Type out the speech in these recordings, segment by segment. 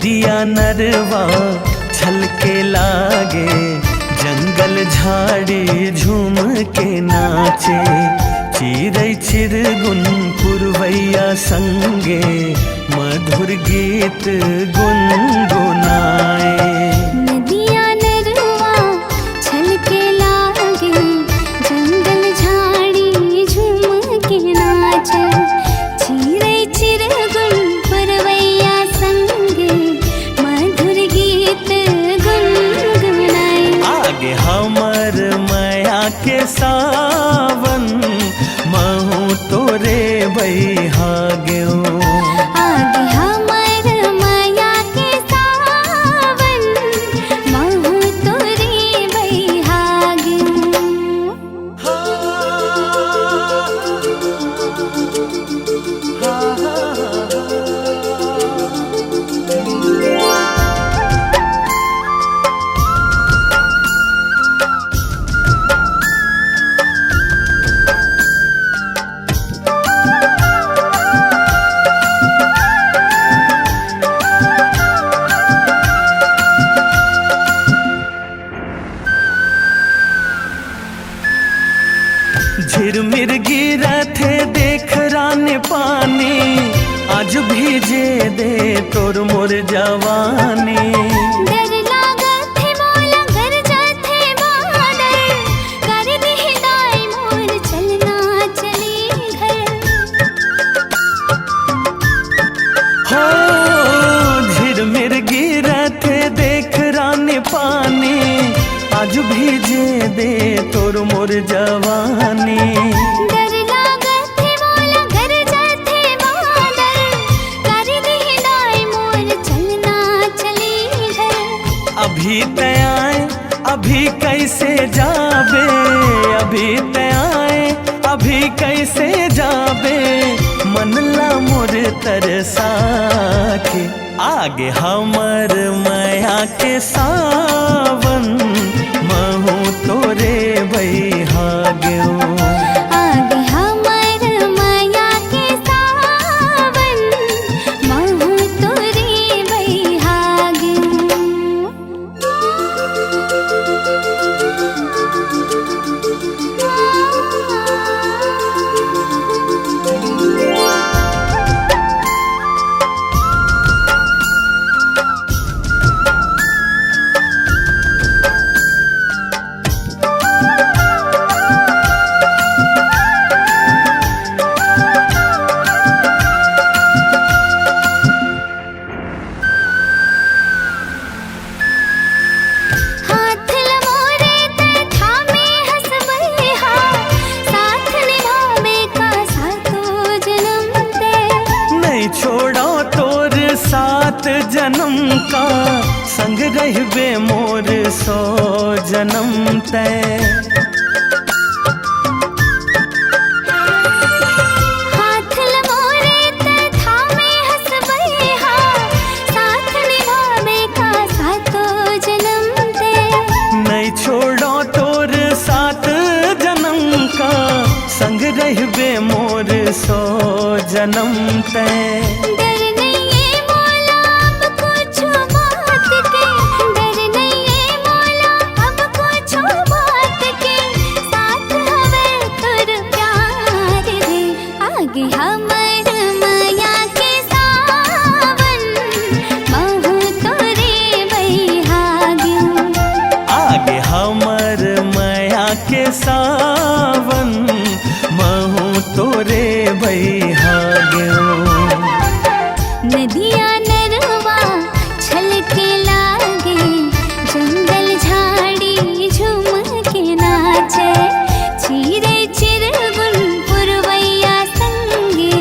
नदिया नरवा छलके लागे, जंगल झाड़ी झूम के नाचे। चिरई चिरगुन पुरवैया संगे, मधुर गीत गुनगुनाए। नदिया नरवा छलके लागे, जंगल झाड़ी झूम के नाचे। चिरई चिरगुन पुरवैया संगे, मधुर गीत गुनगुनाए। आगे हमर माया के सावन, महू तोरे बैहाग्यो। आगे हमर माया के सावन, महू तोरे बैहाग्यो। झिरमिर गिरा थे देख राने पानी, आज भीजे दे तोर मोर जवानी। डर लागत है मोला घर जाथे बादल, कर दे दाई मोर चलना चली घर। हो झिरमिर गिरा थे देख राने पानी, आज भीजे दे तोर मोर जवानी। डर लागत है मोला घर जाथे बादल, कर दे दाई मोर चलना चली घर। अभी तयाए अभी कैसे जाबे, अभी तयाए अभी कैसे जाबे, मनला मोर तरसा के। आगे हमर माया के सावन, महू तोरे बैहाग्यो। आगे हमर माया के सावन, महू तोरे बैहाग्यो। हाथ लमोरे ते थामे हंसबे हा, साथ निभावे का सातो जन्म ते। नहीं छोड़ो तोर सात जन्म का, संग रहबे मोर 100 जन्म तय। हाथ लमोरे ते थामे हंसबे हा, साथ निभावे का सातो जन्म ते। नहीं छोड़ो तोर सात जन्म का, संग रहबे मोर 100 जन्म तय। डर नहीं है मोला अब कुछ बात के, डर नहीं है मोला अब कुछ बात के। साथ हवे तोर प्यार दे, आगे हमर माया के सावन, महू तोरे बैहाग्यो। आगे हमर माया के सावन, महू तोरे बैहाग्यो। नदिया नरवा छलके लागे, जंगल झाड़ी झूम के नाचे। चिरई चिरगुन पुरवैया संगे,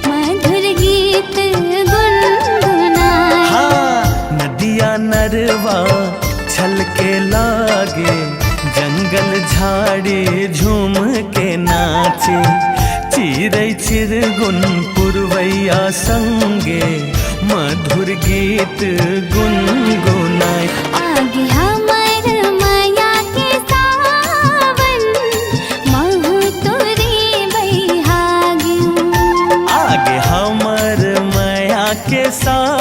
मधुर गीत गुनगुनाए। हाँ नदिया नरवा छलके लागे, जंगल झाड़ी झूम के नाचे। चिरई चिरगुन पुरवैया संगे, मधुर गीत गुनगुनाए। आगे हमर माया के सावन, महू तोरे बैहाग्यो। आगे हमर माया के सावन,